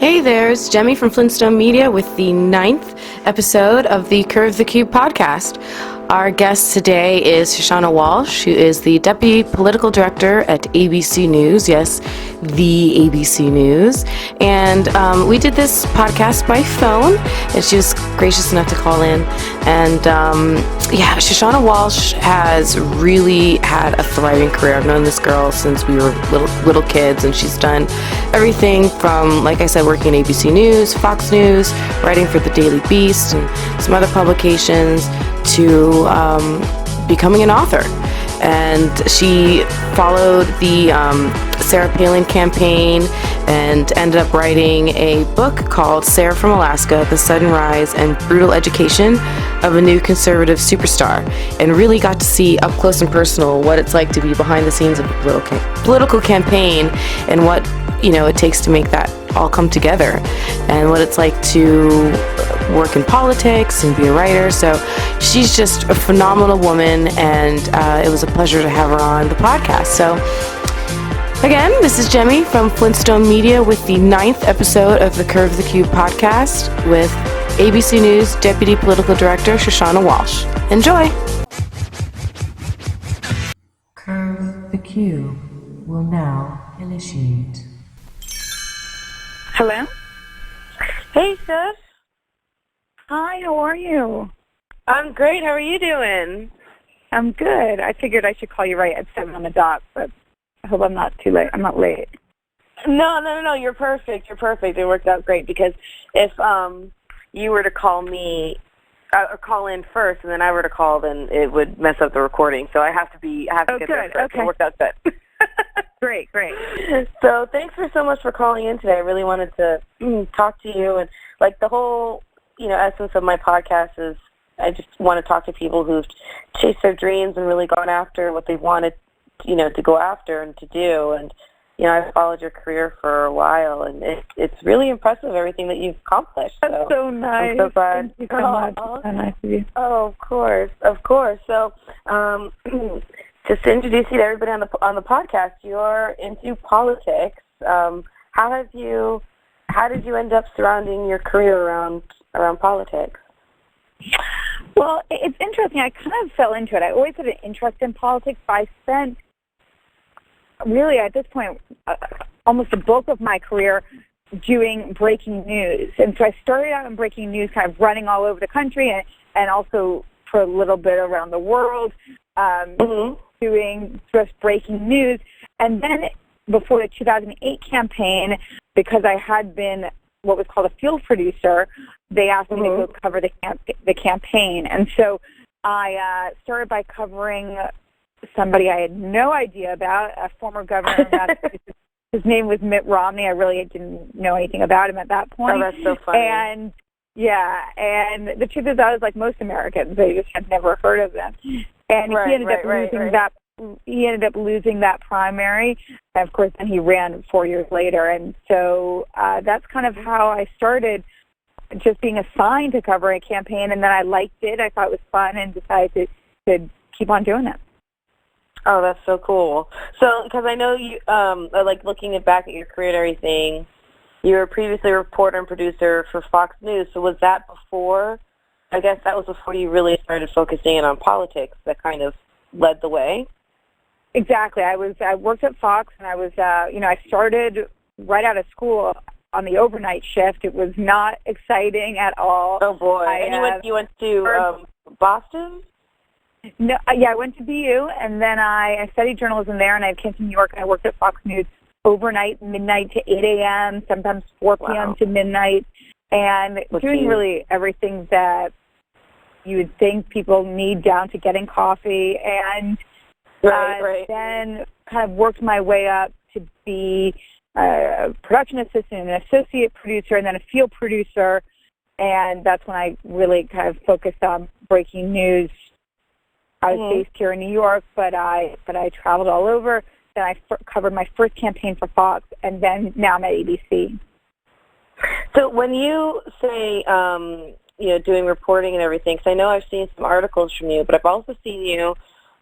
Hey there, it's Jemmy from Flintstone Media with the 9th episode of the Curve the Cube podcast. Our guest today is Shushannah Walshe, who is the Deputy Political Director at ABC News. Yes, the ABC News. And we did this podcast by phone, and she was gracious enough to call in. And Shushannah Walshe has really had a thriving career. I've known this girl since we were little kids, and she's done everything from, like I said, working at ABC News, Fox News, writing for the Daily Beast, and some other publications, to becoming an author. And she followed the Sarah Palin campaign and ended up writing a book called Sarah from Alaska, The Sudden Rise and Brutal Education of a New Conservative Superstar, and really got to see up close and personal what it's like to be behind the scenes of a political campaign, and what it takes to make that all come together, and what it's like to work in politics and be a writer. So she's just a phenomenal woman, and it was a pleasure to have her on the podcast. So again, this is Jemmy from Flintstone Media with the 9th episode of the Curve the Cube podcast with ABC News Deputy Political Director Shushannah Walshe. Enjoy! Curve the Cube will now initiate. Hello? Hey, Shush. Hi, how are you? I'm great. How are you doing? I'm good. I figured I should call you right at 7 on the dot, but I hope I'm not too late. I'm not late. No. You're perfect. It worked out great, because if you were to call me or call in first, and then I were to call, then it would mess up the recording. So I have to get there first. Okay. It worked out good. Great. So thanks so much for calling in today. I really wanted to talk to you, and the whole essence of my podcast is I just want to talk to people who've chased their dreams and really gone after what they wanted to go after and to do. And I've followed your career for a while, and it's really impressive, everything that you've accomplished. That's so nice. I'm so glad. Thank you so much. It's so nice of you. Oh, of course. So just to introduce you to everybody on the podcast, you're into politics. How did you end up surrounding your career around politics? Well, it's interesting. I kind of fell into it. I always had an interest in politics, but I spent really, at this point, almost the bulk of my career doing breaking news. And so I started out in breaking news, kind of running all over the country, and also for a little bit around the world, doing just breaking news. And then before the 2008 campaign, because I had been what was called a field producer, they asked me to go cover the campaign. And so I started by covering somebody I had no idea about, a former governor of Massachusetts. His name was Mitt Romney. I really didn't know anything about him at that point. Oh, that's so funny. And the truth is, I was like most Americans. They just had never heard of them. And he ended up losing that primary. And of course, then he ran 4 years later. And so that's kind of how I started, just being assigned to cover a campaign. And then I liked it. I thought it was fun, and decided to keep on doing it. Oh, that's so cool. So, because I know you, looking back at your career and everything, you were previously a reporter and producer for Fox News. So was that before? I guess that was before you really started focusing in on politics. That kind of led the way. Exactly. I worked at Fox, and I was, I started right out of school on the overnight shift. It was not exciting at all. Oh boy! And you went to Boston? No, I went to BU, and then I studied journalism there, and I came to New York, and I worked at Fox News overnight, midnight to 8 a.m., sometimes 4 p.m. to midnight, and doing really everything that you would think people need, down to getting coffee, and then kind of worked my way up to be a production assistant, an associate producer, and then a field producer, and that's when I really kind of focused on breaking news. I was based here in New York, but I traveled all over. Then I covered my first campaign for Fox, and then now I'm at ABC. So when you say, doing reporting and everything, because I know I've seen some articles from you, but I've also seen you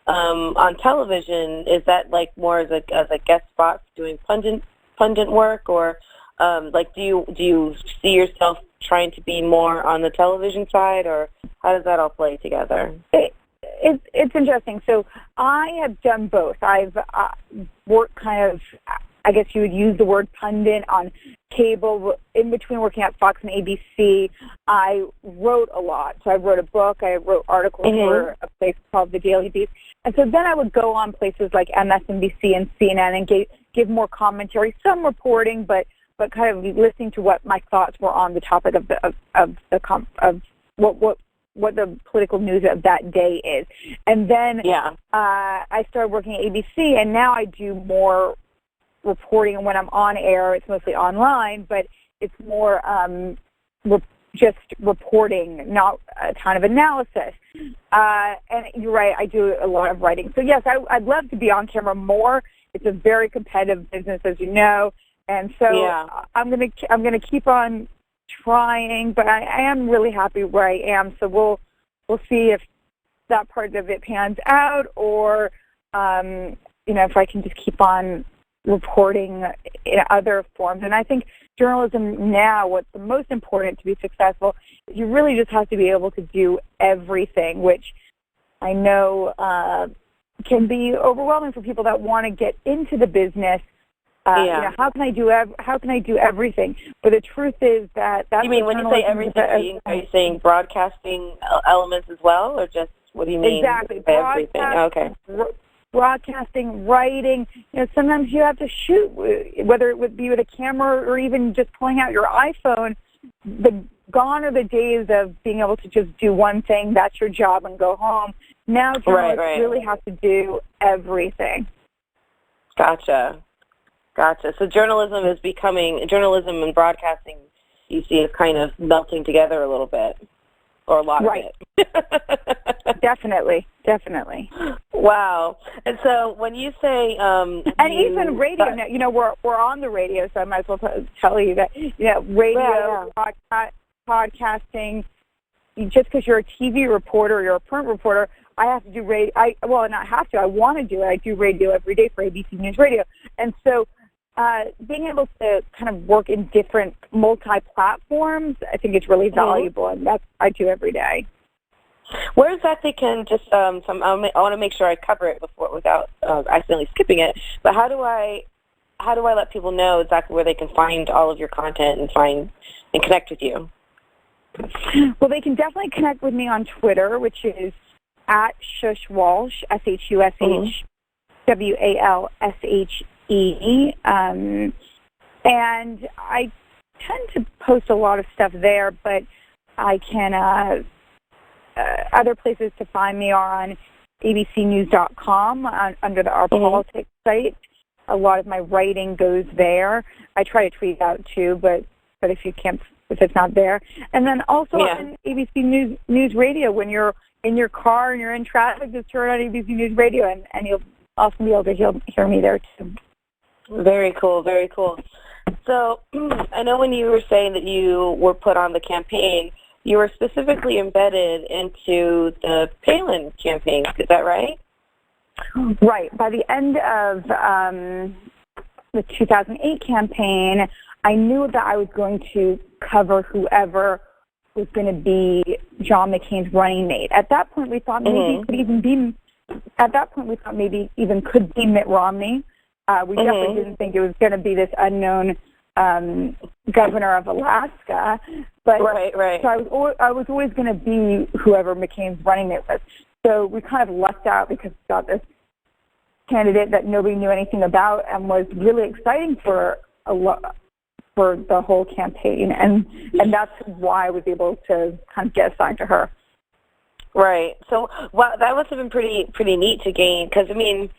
on television. Is that more as a guest spot doing pundit work, or Like, do you see yourself trying to be more on the television side, or how does that all play together? It's interesting. So I have done both. I've worked kind of, I guess you would use the word pundit on cable. In between working at Fox and ABC, I wrote a lot. So I wrote a book. I wrote articles for a place called The Daily Beast. And so then I would go on places like MSNBC and CNN and give more commentary, some reporting, but kind of listening to what my thoughts were on the topic of what the political news of that day is. And then I started working at ABC, and now I do more reporting. And when I'm on air, it's mostly online, but it's more just reporting, not a ton of analysis. And you're right, I do a lot of writing. So yes, I'd love to be on camera more. It's a very competitive business, as you know, and so I'm gonna keep on trying, but I am really happy where I am. So we'll see if that part of it pans out, or if I can just keep on reporting in other forms. And I think journalism now, what's the most important to be successful, is you really just have to be able to do everything, which I know can be overwhelming for people that want to get into the business. How can I do everything? But the truth is that that's. You mean when you say everything? Are you saying broadcasting elements as well, or just what do you mean? Exactly. Everything. Okay. Broadcasting, writing. Sometimes you have to shoot, whether it would be with a camera or even just pulling out your iPhone. Gone are the days of being able to just do one thing, that's your job, and go home. Now journalists really have to do everything. Gotcha. So journalism and broadcasting, you see, is kind of melting together a little bit, or a lot of it. Definitely. Wow. And so when you say... and even radio, we're on the radio, so I might as well tell you that, radio, podcasting, just because you're a TV reporter or you're a print reporter, I have to do radio. I want to do it. I do radio every day for ABC News Radio. And so being able to kind of work in different multi-platforms, I think is really valuable, and that's I do every day. Where is that they can just, I want to make sure I cover it without accidentally skipping it, but how do I let people know exactly where they can find all of your content and connect with you? Well, they can definitely connect with me on Twitter, which is at Shush Walshe, SHUSH WALSHE. And I tend to post a lot of stuff there, but I can, other places to find me are on abcnews.com under the Our Politics site. A lot of my writing goes there. I try to tweet out too, but if it's not there. And then also on ABC News Radio, when you're in your car and you're in traffic, just turn on ABC News Radio, and you'll also be able to hear me there too. Very cool, very cool. So I know when you were saying that you were put on the campaign, you were specifically embedded into the Palin campaign. Is that right? Right. By the end of the 2008 campaign, I knew that I was going to cover whoever was going to be John McCain's running mate. At that point, we thought maybe it could even be. At that point, we thought maybe even could be Mitt Romney. We definitely didn't think it was going to be this unknown governor of Alaska. But so I was always going to be whoever McCain's running mate was. So we kind of lucked out because we got this candidate that nobody knew anything about and was really exciting for the whole campaign, and that's why I was able to kind of get assigned to her. Right. So that must have been pretty neat to gain, because I mean,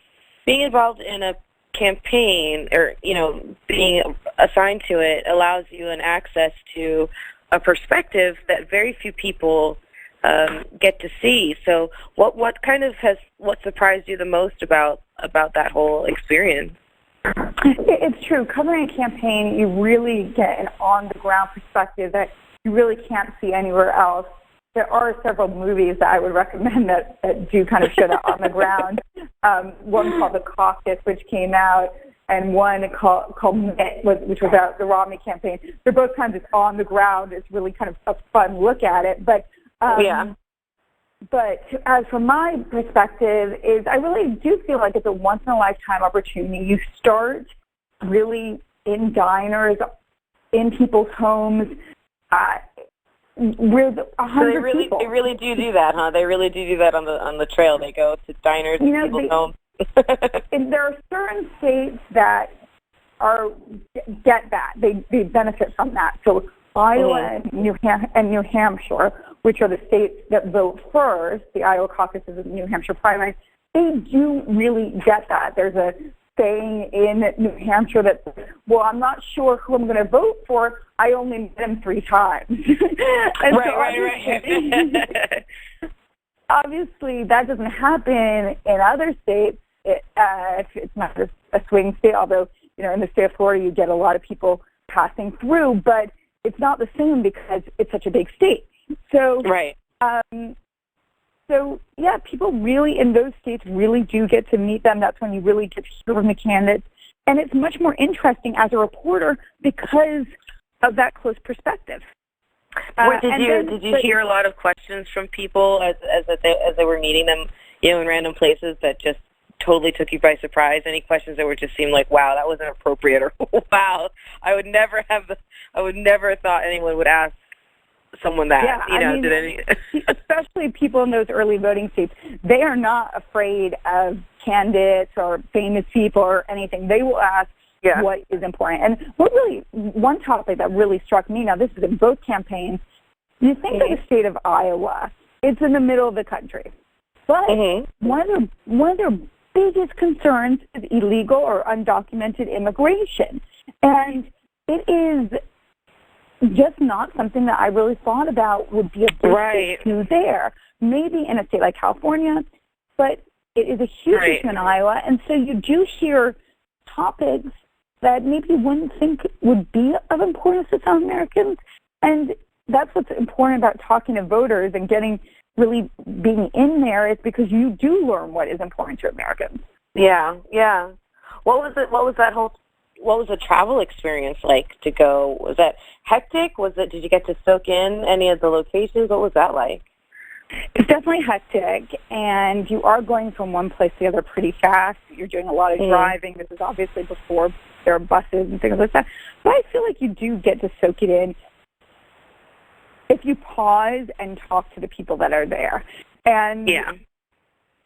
being involved in a campaign or being assigned to it allows you an access to a perspective that very few people get to see. So what surprised you the most about that whole experience? It's true. Covering a campaign, you really get an on-the-ground perspective that you really can't see anywhere else. There are several movies that I would recommend that do kind of show that on the ground. One called The Caucus, which came out and one called Mitt, which was about the Romney campaign. They're both kind of just on the ground. It's really kind of a fun look at it. But But as from my perspective, is I really do feel like it's a once-in-a-lifetime opportunity. You start really in diners, in people's homes, with 100 people. They really do that, huh? They really do that on the trail. They go to diners and people's homes. And there are certain states that get that. They benefit from that. So Iowa and New Hampshire, which are the states that vote first, the Iowa caucuses and the New Hampshire primaries, they do really get that. There's a saying in New Hampshire that, well, I'm not sure who I'm going to vote for. I only met him 3 times. Right. Obviously, that doesn't happen in other states. If it's not a swing state, although, in the state of Florida, you get a lot of people passing through, but it's not the same because it's such a big state. So, people really in those states really do get to meet them. That's when you really get to hear from the candidates. And it's much more interesting as a reporter because of that close perspective. Did you hear a lot of questions from people as they were meeting them, in random places that just totally took you by surprise? Any questions that were just seemed like, wow, that wasn't appropriate, or wow, I would never have thought anyone would ask someone that. Especially people in those early voting states, they are not afraid of candidates or famous people or anything. They will ask what is important. And one topic that really struck me, now this is in both campaigns, you think of the state of Iowa, it's in the middle of the country. But one of their biggest concerns is illegal or undocumented immigration. And it is just not something that I really thought about would be a big issue there. Maybe in a state like California, but it is a huge issue in Iowa. And so you do hear topics that maybe you wouldn't think would be of importance to some Americans. And that's what's important about talking to voters and really being in there, is because you do learn what is important to Americans. Yeah. What was the travel experience like to go? Was that hectic? Did you get to soak in any of the locations? What was that like? It's definitely hectic, and you are going from one place to the other pretty fast. You're doing a lot of driving. This is obviously before there are buses and things like that. But I feel like you do get to soak it in if you pause and talk to the people that are there. And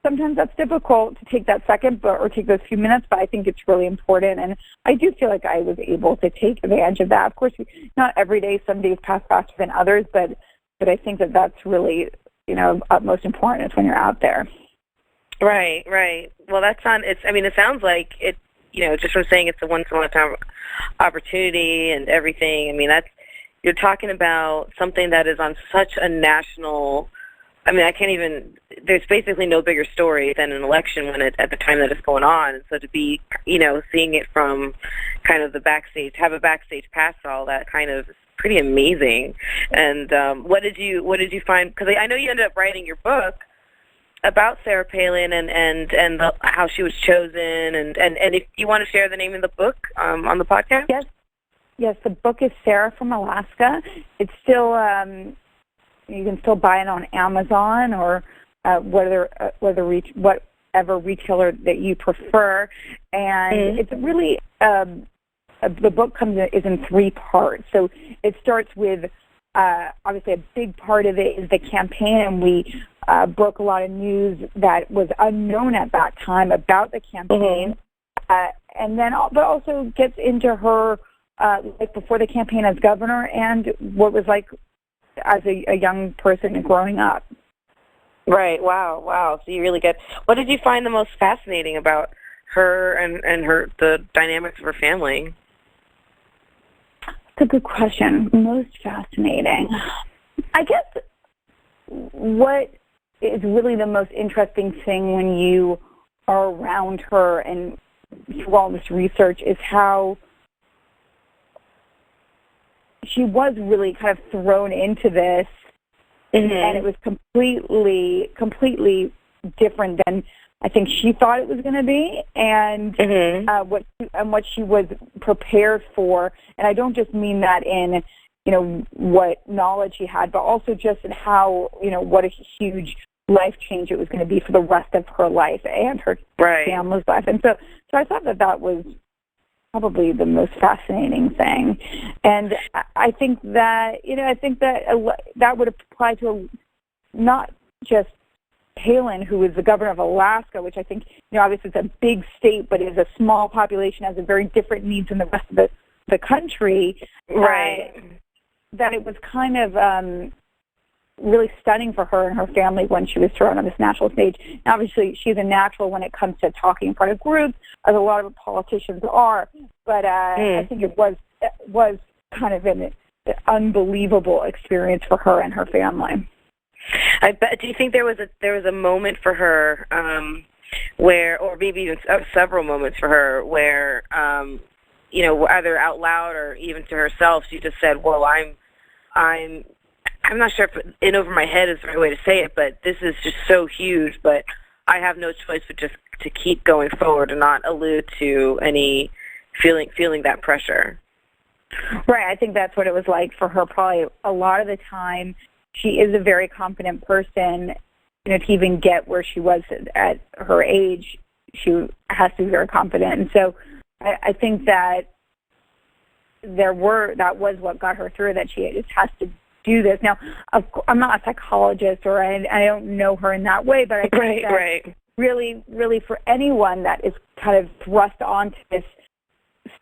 sometimes that's difficult to take that second or take those few minutes, but I think it's really important. And I do feel like I was able to take advantage of that. Of course, not every day. Some days pass faster than others, but I think that that's really, utmost important when you're out there. Right. Well, it sounds like it, just from saying it's a once-in-a-lifetime opportunity and everything. I mean, you're talking about something that is on such a national, there's basically no bigger story than an election at the time that it's going on. And so to be, seeing it from kind of the backstage, have a backstage pass, all that kind of is pretty amazing. And what did you find? Because I know you ended up writing your book about Sarah Palin and how she was chosen. And if you want to share the name of the book on the podcast? Yes, the book is Sarah from Alaska. It's still, you can still buy it on Amazon or whatever retailer that you prefer. And it's really, the book is in 3 parts. So it starts with, obviously a big part of it is the campaign, and we broke a lot of news that was unknown at that time about the campaign. And then, but also gets into her, like before the campaign as governor and what was like as a young person growing up. Right. Wow. So you really what did you find the most fascinating about her and the dynamics of her family? That's a good question. Most fascinating. I guess what is really the most interesting thing when you are around her and through all this research is how she was really kind of thrown into this, and it was completely different than I think she thought it was going to be, and what she was prepared for. And I don't just mean that in, what knowledge she had, but also just in how, what a huge life change it was going to be for the rest of her life and her family's life. And so I thought that was probably the most fascinating thing. And I think that, that would apply to not just Palin, who is the governor of Alaska, which I think, obviously it's a big state, but is a small population, has a very different needs than the rest of the country. Right. That it was kind of really stunning for her and her family when she was thrown on this national stage. And obviously, she's a natural when it comes to talking in front of groups, as a lot of politicians are. But I think it was kind of an unbelievable experience for her and her family. I bet. Do you think there was a moment for her where, or maybe even several moments for her where, either out loud or even to herself, she just said, "Well, I'm not sure if in over my head is the right way to say it, but this is just so huge, but I have no choice but just to keep going forward and not allude to any feeling that pressure." Right. I think that's what it was like for her. Probably a lot of the time, she is a very confident person. To even get where she was at her age, she has to be very confident. And so I think that that was what got her through, that she just has to do this. Now, I'm not a psychologist, or I don't know her in that way, but I think that really, really for anyone that is kind of thrust onto this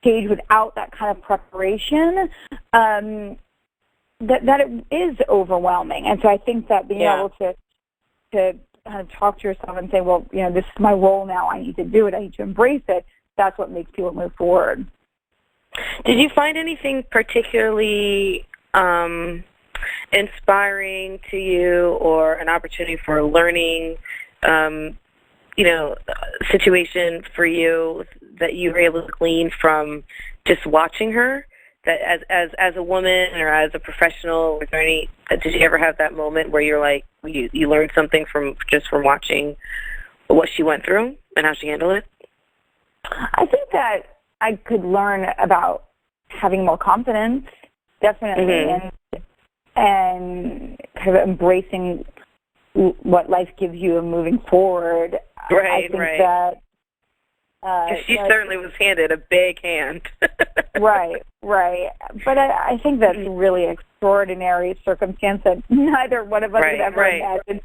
stage without that kind of preparation, that it is overwhelming. And so I think that being able to kind of talk to yourself and say, well, this is my role now, I need to do it, I need to embrace it, that's what makes people move forward. Did you find anything particularly inspiring to you, or an opportunity for a learning, situation for you that you were able to glean from just watching her? That as a woman or as a professional, was there any? Did you ever have that moment where you're like, you learned something from watching what she went through and how she handled it? I think that I could learn about having more confidence, definitely, and kind of embracing what life gives you and moving forward. I think that she certainly was handed a big hand. Right. But I think that's a really extraordinary circumstance that neither one of us would ever imagine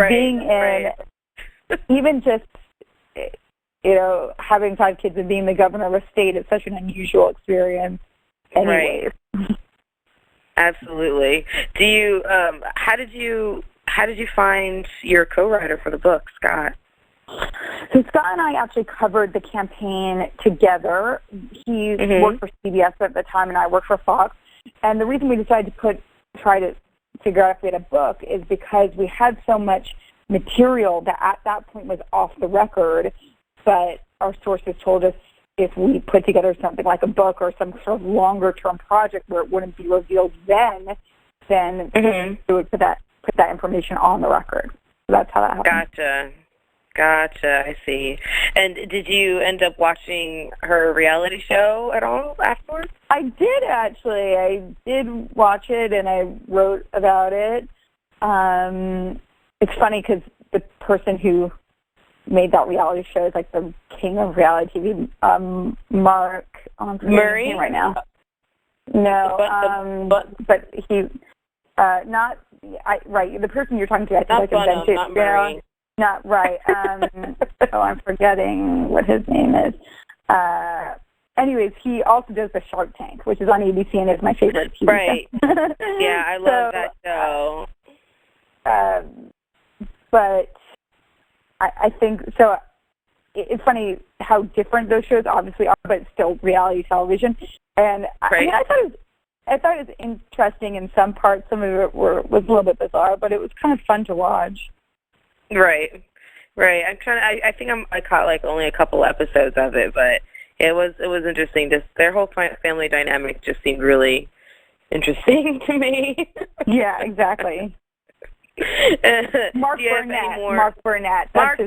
being in. Even just, having 5 kids and being the governor of a state is such an unusual experience anyways. Right. Absolutely. Do you, how did you find your co-writer for the book, Scott? So Scott and I actually covered the campaign together. He worked for CBS at the time, and I worked for Fox. And the reason we decided to try to figure out if we had a book is because we had so much material that at that point was off the record, but our sources told us if we put together something like a book or some sort of longer-term project where it wouldn't be revealed then we would put that information on the record. So that's how that happened. Gotcha, I see. And did you end up watching her reality show at all afterwards? I did, actually. I did watch it, and I wrote about it. It's funny because the person who made that reality show is like the king of reality TV, Mark. I'm Murray? Right now. No, but he, not, right, the person you're talking to, I think invented. Not Murray. Not right. I'm forgetting what his name is. Anyways, he also does the Shark Tank, which is on ABC and is my favorite TV show. Yeah, I love that show. But I think so. It's funny how different those shows obviously are, but it's still reality television. And I thought it was interesting in some parts. Some of it was a little bit bizarre, but it was kind of fun to watch. Right. I'm trying. I think I caught like only a couple episodes of it, but it was interesting. Just their whole family dynamic just seemed really interesting to me. Yeah, exactly. Mark Burnett. Mark Burnett. Mark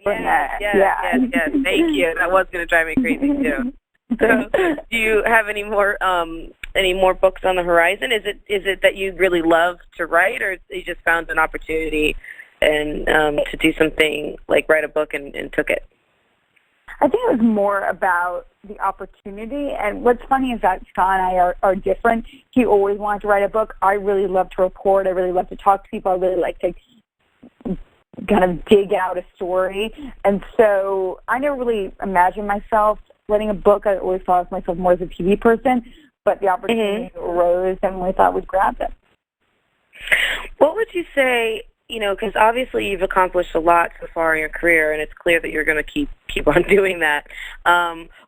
Burnett. Yes. Thank you. That was going to drive me crazy too. So, do you have any more books on the horizon? Is it that you really love to write, or you just found an opportunity and to do something like write a book and took it? I think it was more about the opportunity. And what's funny is that Scott and I are different. He always wanted to write a book. I really love to report. I really love to talk to people. I really like to kind of dig out a story. And so I never really imagined myself writing a book. I always thought of myself more as a TV person. But the opportunity arose, and we thought we'd grab it. What would you say, because obviously you've accomplished a lot so far in your career, and it's clear that you're going to keep on doing that.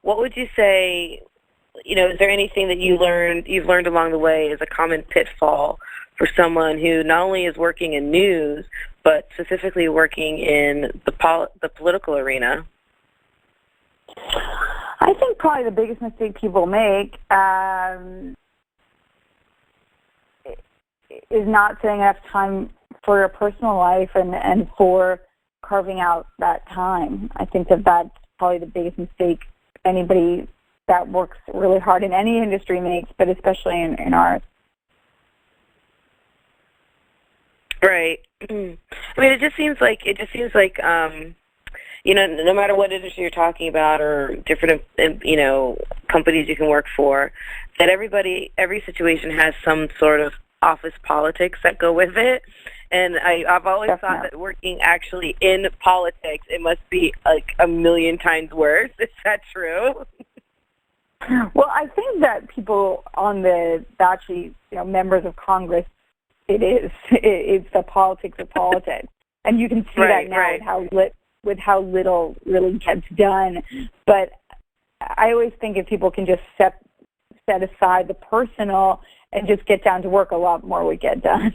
What would you say, is there anything that you've learned along the way as a common pitfall for someone who not only is working in news, but specifically working in the political arena? I think probably the biggest mistake people make is not setting enough time for your personal life and for carving out that time. I think that's probably the biggest mistake anybody that works really hard in any industry makes, but especially in ours. Right. I mean, it just seems like no matter what industry you're talking about or different, companies you can work for, that every situation has some sort of office politics that go with it. And I've always thought that working actually in politics, it must be like a million times worse. Is that true? Well, I think that people on actually, members of Congress, it's the politics of politics. And you can see that now with how little really gets done. But I always think if people can just set aside the personal and just get down to work, a lot more would get done.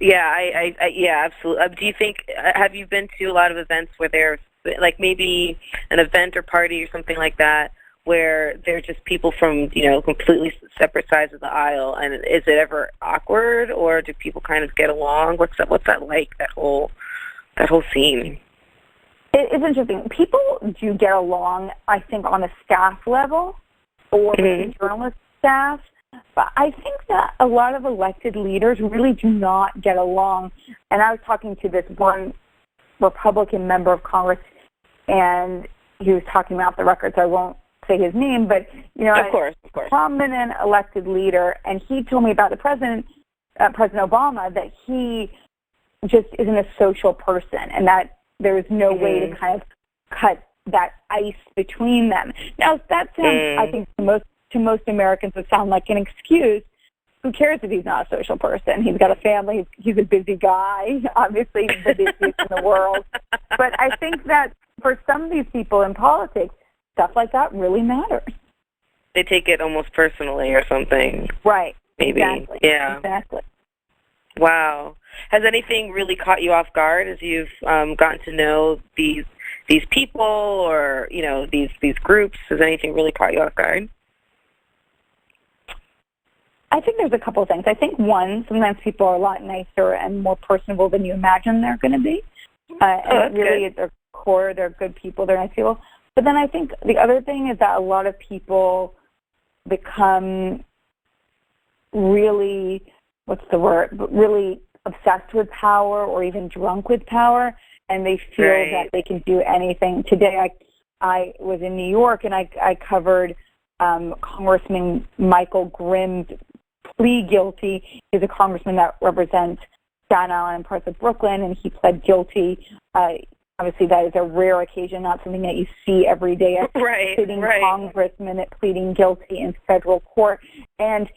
Yeah, yeah, absolutely. Do you think, have you been to a lot of events where there's like maybe an event or party or something like that where they're just people from, completely separate sides of the aisle, and is it ever awkward, or do people kind of get along? What's that like, that whole scene? It's interesting. People do get along, I think, on a staff level or with journalist staff. But I think that a lot of elected leaders really do not get along. And I was talking to this one Republican member of Congress, and he was talking about the record, so I won't say his name, but, of course. A prominent elected leader, and he told me about the President Obama, that he just isn't a social person, and that there is no way to kind of cut that ice between them. Now, that sounds, I think, to most Americans, would sound like an excuse. Who cares if he's not a social person? He's got a family. He's a busy guy. Obviously, he's the busiest in the world. But I think that for some of these people in politics, stuff like that really matters. They take it almost personally or something. Right. Maybe. Exactly. Yeah. Exactly. Wow. Has anything really caught you off guard as you've gotten to know these people or these groups? Has anything really caught you off guard? I think there's a couple of things. I think one, sometimes people are a lot nicer and more personable than you imagine they're going to be. And really, at their core, they're good people. They're nice people. But then I think the other thing is that a lot of people become really, really obsessed with power or even drunk with power, and they feel that they can do anything. Today I was in New York, and I covered Congressman Michael Grimm's plea guilty. He's a congressman that represents Staten Island and parts of Brooklyn, and he pled guilty. Obviously, that is a rare occasion, not something that you see every day. Sitting congressman pleading guilty in federal court. And,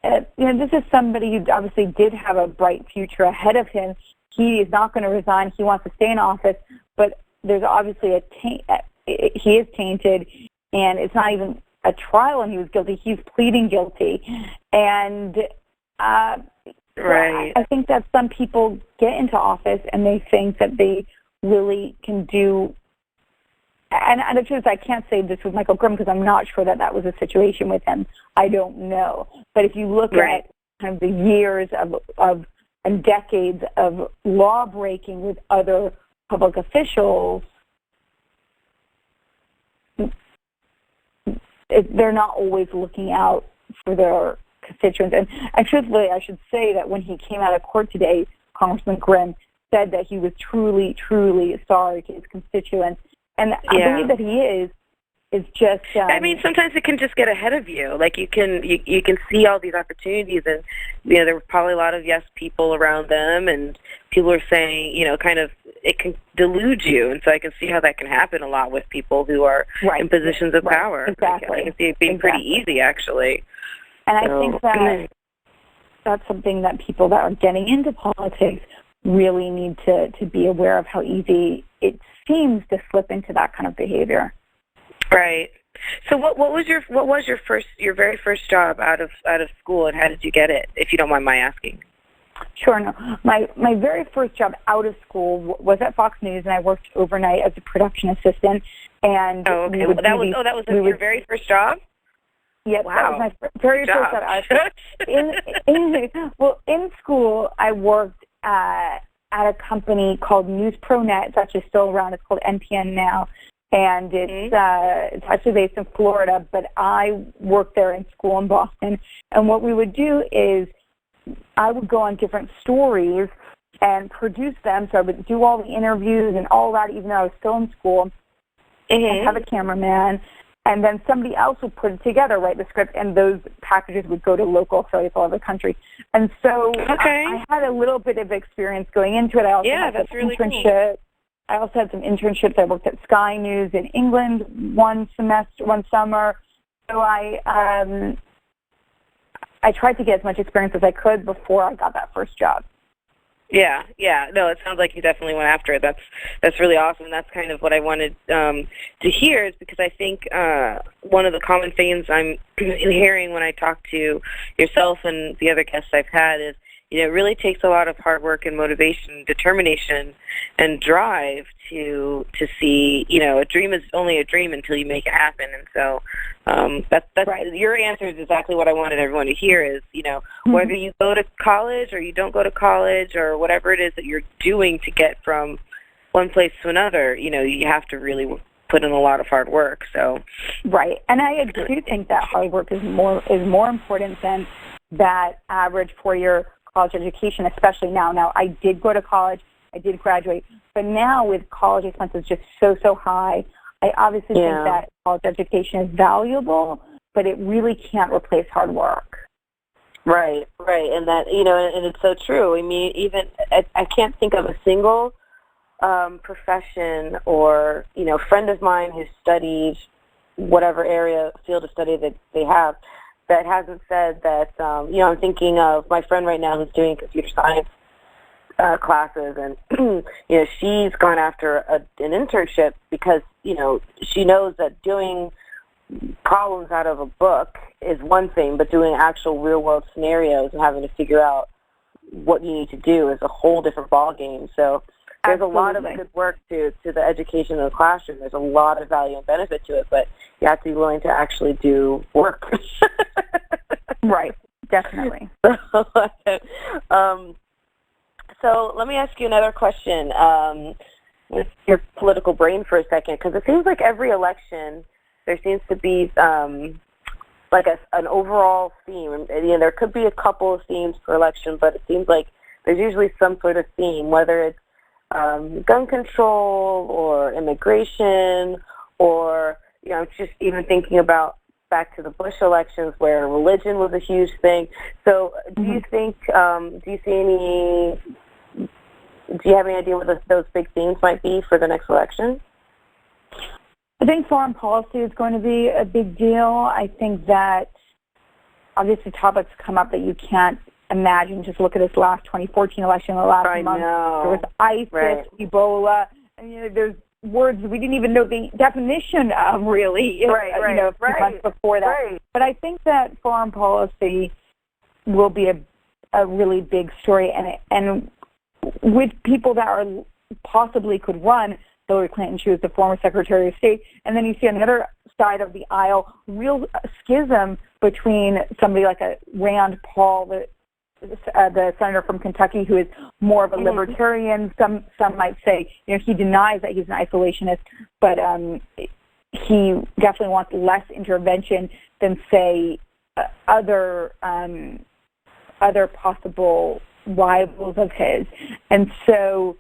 this is somebody who obviously did have a bright future ahead of him. He is not going to resign. He wants to stay in office. But there's obviously he is tainted, and it's not even a trial and he was guilty. He's pleading guilty. And I think that some people get into office and they think that they really can do, and the truth is I can't say this with Michael Grimm because I'm not sure that was a situation with him. I don't know. But if you look at kind of the years of and decades of law breaking with other public officials, they're not always looking out for their constituents. And truthfully, I should say that when he came out of court today, Congressman Grimm said that he was truly, truly sorry to his constituents. And I believe that he is. It's just. I mean, sometimes it can just get ahead of you. Like you can see all these opportunities, and there were probably a lot of yes people around them, and people are saying, kind of it can delude you, and so I can see how that can happen a lot with people who are in positions of power. Exactly. I can see it being pretty easy, actually. And I think that that's something that people that are getting into politics really need to be aware of, how easy it seems to slip into that kind of behavior. Right. So what was your very first job out of school, and how did you get it, if you don't mind my asking? Sure. No. My very first job out of school was at Fox News, and I worked overnight as a production assistant. And that was your very first job? Yes, wow. That was my very first job. In school, I worked at a company called NewsProNet. It's actually still around. It's called NPN now. And it's actually based in Florida, but I worked there in school in Boston. And what we would do is I would go on different stories and produce them. So I would do all the interviews and all that, even though I was still in school, and have a cameraman. And then somebody else would put it together, write the script, and those packages would go to local affiliates all over the country. And so I had a little bit of experience going into it. I also had that's really internship. Cool. I also had some internships. I worked at Sky News in England one summer. So I tried to get as much experience as I could before I got that first job. Yeah. No, it sounds like you definitely went after it. That's really awesome. That's kind of what I wanted to hear, is because I think one of the common themes I'm hearing when I talk to yourself and the other guests I've had is, it really takes a lot of hard work and motivation, determination, and drive to see, a dream is only a dream until you make it happen. And so that's right. Your answer is exactly what I wanted everyone to hear is, whether you go to college or you don't go to college or whatever it is that you're doing to get from one place to another, you have to really put in a lot of hard work. So right. And I do think that hard work is more important than that average 4-year college education, especially now. Now, I did go to college, I did graduate, but now with college expenses just so high, I obviously think that college education is valuable, but it really can't replace hard work. Right, and that, and it's so true. I mean, even, I can't think of a single profession or, friend of mine who studied whatever field of study that they have, that hasn't said that, I'm thinking of my friend right now who's doing computer science classes, and, she's gone after an internship because, she knows that doing problems out of a book is one thing, but doing actual real-world scenarios and having to figure out what you need to do is a whole different ballgame. So there's a lot of good work to the education in the classroom. There's a lot of value and benefit to it, but you have to be willing to actually do work. Right, definitely. So let me ask you another question with your political brain for a second, because it seems like every election there seems to be like an overall theme. There could be a couple of themes per election, but it seems like there's usually some sort of theme, whether it's gun control or immigration or, just even thinking about back to the Bush elections where religion was a huge thing. So do you think, do you have any idea what those big themes might be for the next election? I think foreign policy is going to be a big deal. I think that obviously topics come up that you can't imagine. Just look at this last 2014 election, the last month. There was ISIS, Ebola. There's words we didn't even know the definition of, really, a few months before that. Right. But I think that foreign policy will be a really big story, and with people that are possibly could run. Hillary Clinton, she was the former Secretary of State, and then you see on the other side of the aisle, real schism between somebody like a Rand Paul, the senator from Kentucky, who is more of a libertarian. Some might say, he denies that he's an isolationist, but he definitely wants less intervention than, say, other possible rivals of his. And so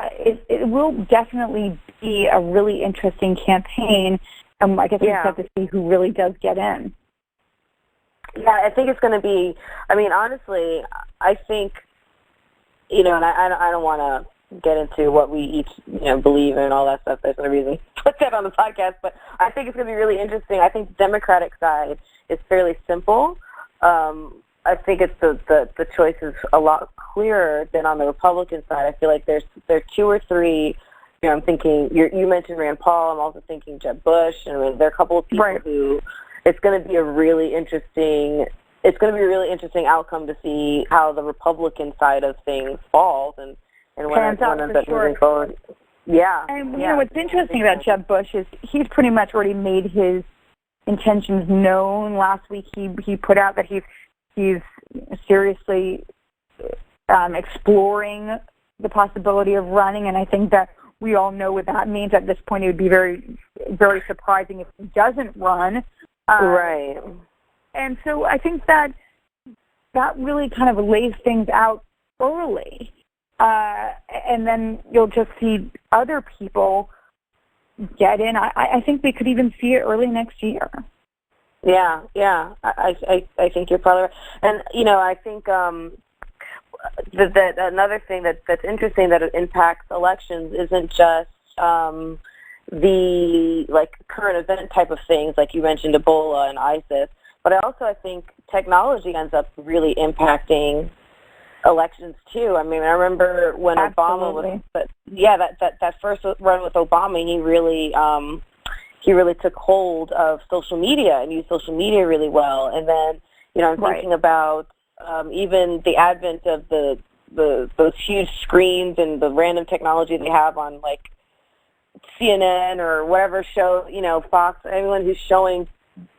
it will definitely be a really interesting campaign. I guess we have to see who really does get in. Yeah, I think it's going to be, honestly, I think, and I don't want to get into what we each, believe in and all that stuff. There's no reason to put that on the podcast, but I think it's going to be really interesting. I think the Democratic side is fairly simple. I think it's the choice is a lot clearer than on the Republican side. I feel like there are two or three. I'm thinking you mentioned Rand Paul. I'm also thinking Jeb Bush. There are a couple of people who it's going to be a really interesting. It's going to be a really interesting outcome to see how the Republican side of things falls and when ends up moving forward. Yeah. And what's interesting about Jeb Bush is he's pretty much already made his intentions known. Last week he put out that he's seriously exploring the possibility of running, and I think that we all know what that means. At this point, it would be very, very surprising if he doesn't run. Right. And so I think that really kind of lays things out early. And then you'll just see other people get in. I think we could even see it early next year. Yeah. I think you're probably right. And, I think that another thing that's interesting that impacts elections isn't just the current event type of things, like you mentioned Ebola and ISIS, but I think technology ends up really impacting elections too. I remember when Obama was, that first run with Obama, he really took hold of social media and used social media really well. And then, I'm thinking about even the advent of those huge screens and the random technology they have on CNN or whatever show, Fox, anyone who's showing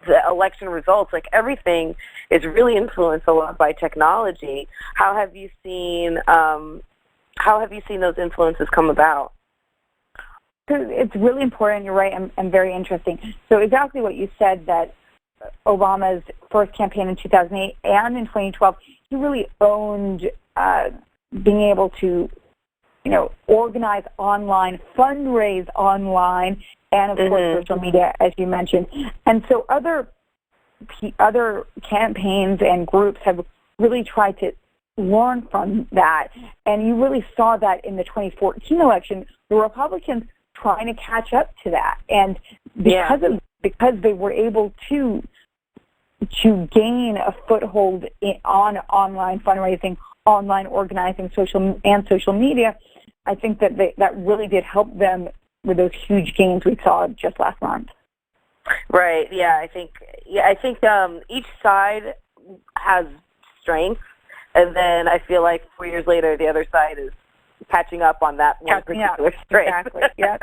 the election results, everything is really influenced a lot by technology. How have you seen those influences come about? It's really important. You're right, and very interesting. So exactly what you said, that Obama's first campaign in 2008 and in 2012, he really owned being able to, organize online, fundraise online, and of course social media, as you mentioned. And so other campaigns and groups have really tried to learn from that. And you really saw that in the 2014 election, the Republicans trying to catch up to that. And because they were able to gain a foothold on online fundraising, online organizing, social media, I think that really did help them with those huge gains we saw just last month. Right. Yeah. I think each side has strengths, and then I feel like 4 years later, the other side is catching up on that one particular strength. Exactly. Yeah.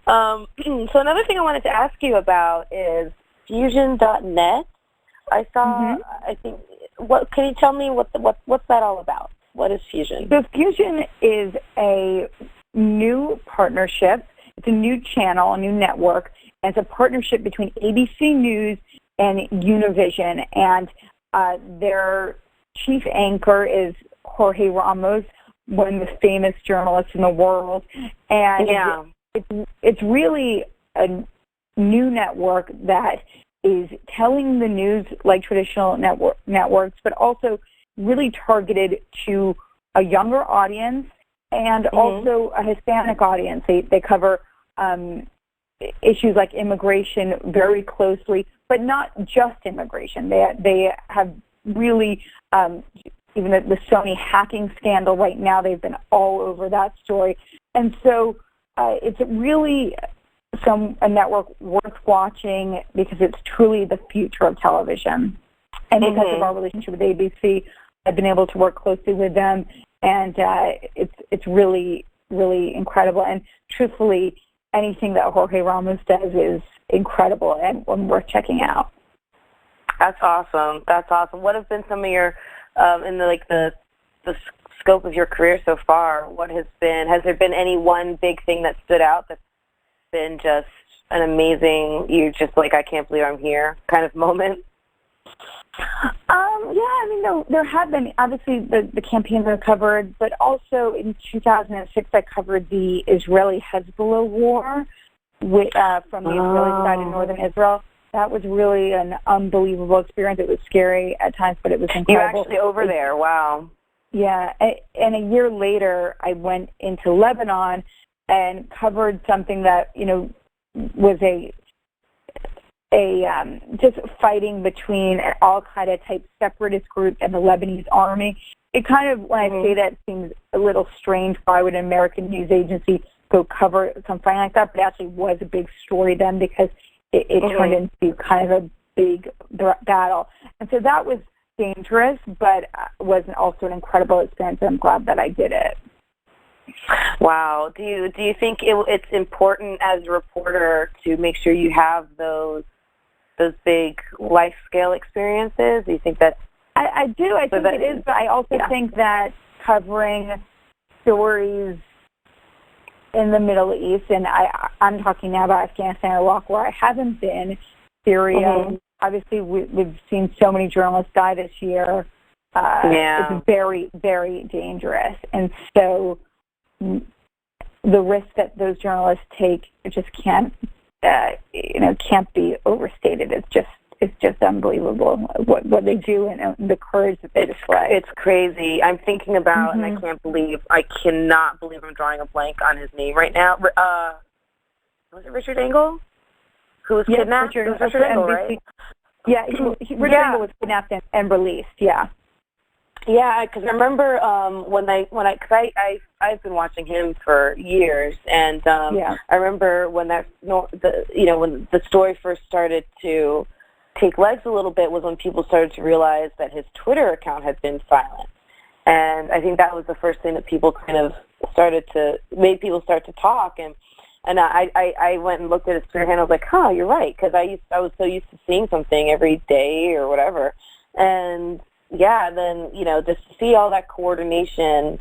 So another thing I wanted to ask you about is Fusion.net. I saw. I think. What can you tell me? What's that all about? What is Fusion? So Fusion is a new partnership. It's a new channel, a new network. And it's a partnership between ABC News and Univision. And their chief anchor is Jorge Ramos, one of the famous journalists in the world. And it's really a new network that is telling the news like traditional networks, but also really targeted to a younger audience and also a Hispanic audience. They cover issues like immigration very closely, but not just immigration. They have really, even the Sony hacking scandal right now, they've been all over that story. And so it's really a network worth watching because it's truly the future of television. And because of our relationship with ABC, I've been able to work closely with them, and it's really, really incredible. And truthfully, anything that Jorge Ramos does is incredible and worth checking out. That's awesome. That's awesome. What have been some of your, in the scope of your career so far? Has there been any one big thing that stood out that's been just an amazing, you're just like, I can't believe I'm here kind of moment? There have been, obviously, the campaigns I covered, but also in 2006 I covered the Israeli-Hezbollah war from the Israeli side in northern Israel. That was really an unbelievable experience. It was scary at times, but it was incredible. You're actually over there. Wow. Yeah, and a year later I went into Lebanon and covered something that, was just fighting between an Al-Qaeda type separatist group and the Lebanese army. It kind of, when I say that, seems a little strange. Why would an American news agency go cover something like that? But it actually was a big story then, because it turned into kind of a big battle. And so that was dangerous, but was also an incredible experience, and I'm glad that I did it. Wow. Do you think it's important as a reporter to make sure you have those big life scale experiences? Do you think that's... I do. I think it is, but I also think that covering stories in the Middle East, and I'm talking now about Afghanistan and Iraq, where I haven't been, Syria. Obviously, we've seen so many journalists die this year. It's very, very dangerous. And so the risk that those journalists take just can't be overstated. It's just unbelievable what they do and the courage that they display. It's crazy. I'm thinking about, and I cannot believe I'm drawing a blank on his name right now. Was it Richard Engel? Who was kidnapped? Richard Engel, right? Yeah, Richard Engel was kidnapped and released. Yeah. Yeah, because I remember because I've been watching him for years, and I remember when when the story first started to take legs a little bit was when people started to realize that his Twitter account had been silent, and I think that was the first thing that people kind of made people start to talk, and I went and looked at his Twitter handle. I was like, you're right, because I was so used to seeing something every day or whatever, and then just to see all that coordination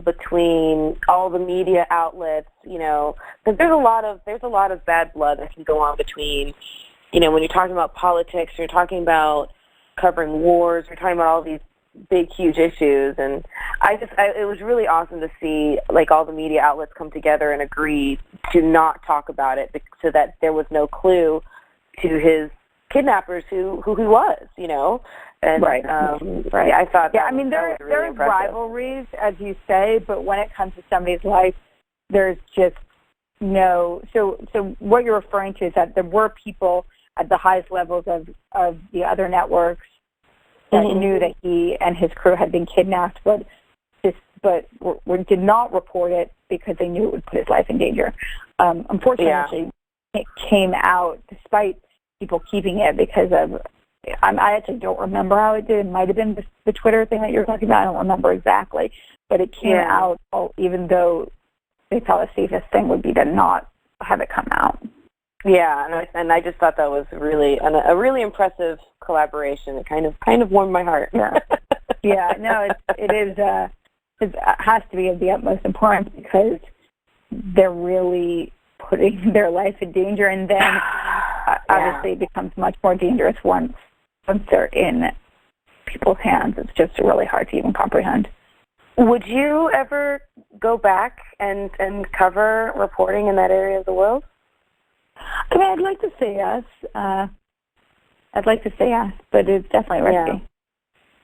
between all the media outlets, because there's a lot of bad blood that can go on between, when you're talking about politics, you're talking about covering wars, you're talking about all these big, huge issues, and it was really awesome to see all the media outlets come together and agree to not talk about it, so that there was no clue to his kidnappers who he was, And, right. I thought there are rivalries, as you say, but when it comes to somebody's life, there's just no... So what you're referring to is that there were people at the highest levels of the other networks that knew that he and his crew had been kidnapped, but did not report it because they knew it would put his life in danger. Unfortunately, it came out despite people keeping it because of... I actually don't remember how it did. It might have been the Twitter thing that you're talking about. I don't remember exactly. But it came out even though they thought the safest thing would be to not have it come out. Yeah, and I just thought that was really a really impressive collaboration. It kind of warmed my heart. Yeah. Yeah, no, it is. It has to be of the utmost importance because they're really putting their life in danger, and then obviously it becomes much more dangerous once they're in people's hands. It's just really hard to even comprehend. Would you ever go back and cover reporting in that area of the world? I mean, I'd like to say yes. But it's definitely risky.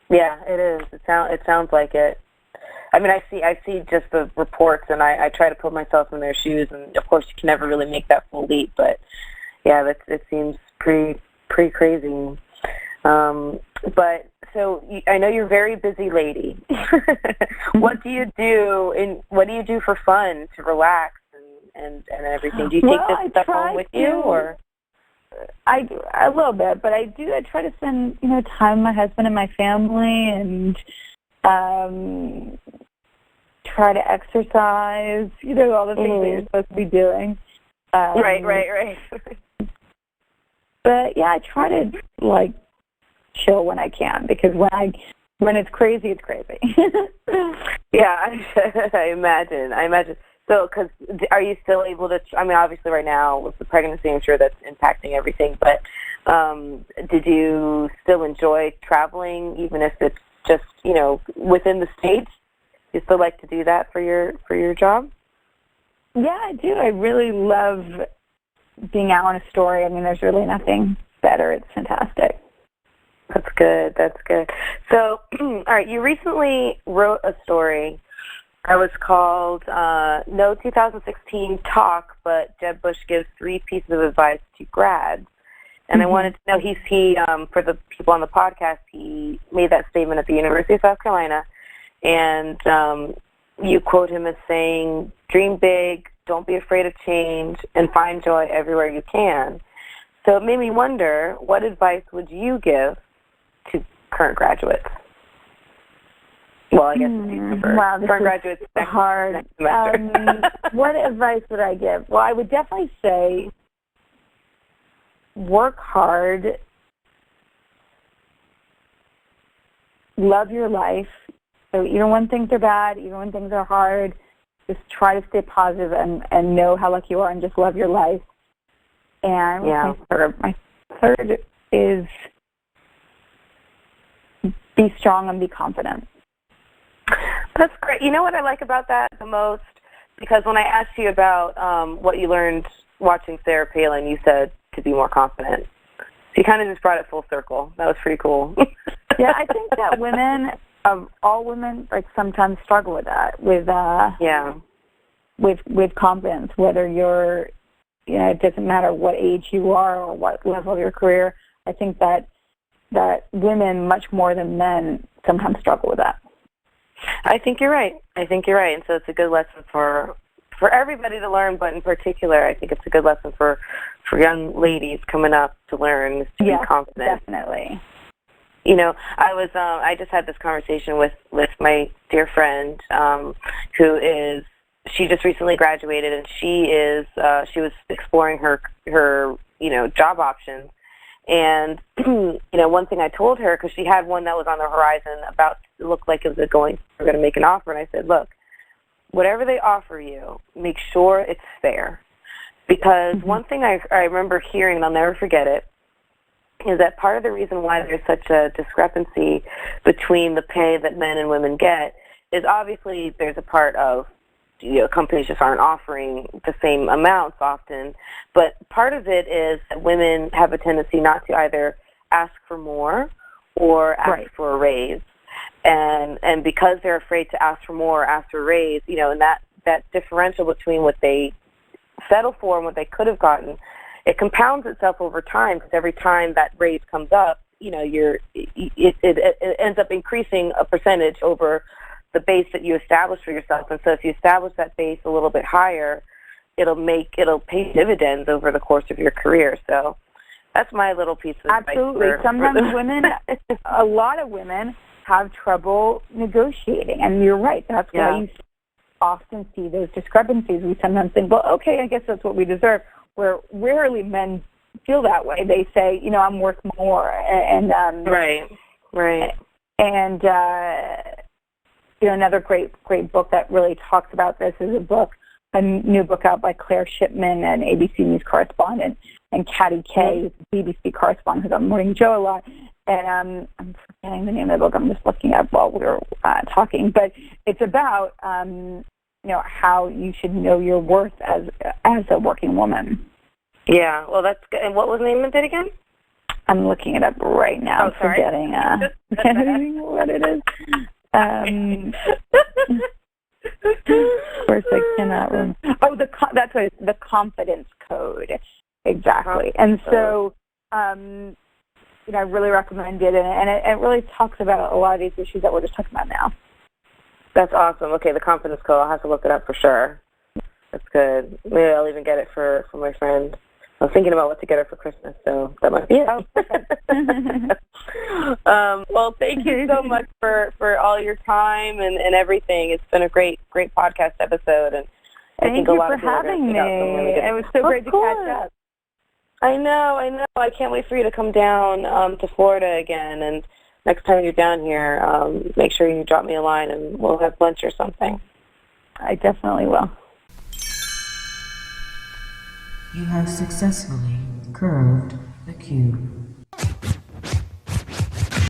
Yeah, it is. It sounds like it. I mean, I see just the reports, and I try to put myself in their shoes, and of course, you can never really make that full leap. But yeah, it seems pretty crazy. But so I know you're a very busy lady. What do you do for fun to relax and everything? Do you take this stuff home with you, or? I do a little bit, but I try to spend time with my husband and my family, and try to exercise. All the things that you're supposed to be doing. Right. But yeah, I try to chill when I can, because when it's crazy, it's crazy. Yeah, I imagine. So, because are you still able to? I mean, obviously, right now with the pregnancy, I'm sure that's impacting everything. But did you still enjoy traveling, even if it's just within the states? You still like to do that for your job? Yeah, I do. I really love being out on a story. I mean, there's really nothing better. It's fantastic. That's good. So, all right, you recently wrote a story that was called No 2016 Talk, but Jeb Bush gives 3 pieces of advice to grads. And I wanted to know, he for the people on the podcast, he made that statement at the University of South Carolina, and you quote him as saying, "Dream big, don't be afraid of change, and find joy everywhere you can." So it made me wonder, what advice would you give to current graduates? Well, I guess wow, this current graduates is hard. Next semester. What advice would I give? Well, I would definitely say work hard, love your life. So even when things are bad, even when things are hard, just try to stay positive and know how lucky you are and just love your life. And my third is be strong and be confident. That's great. You know what I like about that the most? Because when I asked you about what you learned watching Sarah Palin, you said to be more confident. So you kind of just brought it full circle. That was pretty cool. Yeah, I think that women, all women, like sometimes struggle with that, with confidence. Whether you're, it doesn't matter what age you are or what level of your career. I think that women, much more than men, sometimes struggle with that. I think you're right. And so it's a good lesson for everybody to learn, but in particular, I think it's a good lesson for young ladies coming up to learn, is to be confident. Definitely. I just had this conversation with my dear friend, she just recently graduated, and she was exploring her job options. And, one thing I told her, because she had one that was on the horizon about to look like we're going to make an offer, and I said, look, whatever they offer you, make sure it's fair. Because one thing I remember hearing, and I'll never forget it, is that part of the reason why there's such a discrepancy between the pay that men and women get is obviously there's a part of companies just aren't offering the same amounts often, but part of it is that women have a tendency not to either ask for more or ask for a raise. And because they're afraid to ask for more or ask for a raise, and that differential between what they settle for and what they could have gotten, it compounds itself over time, because every time that raise comes up, it ends up increasing a percentage over the base that you establish for yourself. And so if you establish that base a little bit higher, it'll pay dividends over the course of your career. So that's my little piece of advice. Absolutely. Sometimes women, a lot of women have trouble negotiating. And you're right. That's why you often see those discrepancies. We sometimes think, well, okay, I guess that's what we deserve, where rarely men feel that way. They say, I'm worth more. And right. And another great book that really talks about this is a new book out by Claire Shipman, an ABC News correspondent, and Katty Kay, BBC correspondent who's on Morning Joe a lot. And I'm forgetting the name of the book. I'm just looking up while we were talking. But it's about how you should know your worth as a working woman. Yeah, well, that's good. And what was the name of it again? I'm looking it up right now. Oh, sorry. Forgetting what it is. Of course, I cannot remember. Oh, that's what the Confidence Code. Exactly. And so, I really recommend it, and it really talks about a lot of these issues that we're just talking about now. That's awesome. Okay, the Confidence Code. I'll have to look it up for sure. That's good. Maybe I'll even get it for my friend. I was thinking about what to get her for Christmas, so that might be it. Oh, perfect. Well, thank you so much for all your time and everything. It's been a great podcast episode, and I think a lot of people are going to pick out some really good. It was so great to catch up. I know. I can't wait for you to come down to Florida again. And next time you're down here, make sure you drop me a line and we'll have lunch or something. I definitely will. You have successfully curved the cube.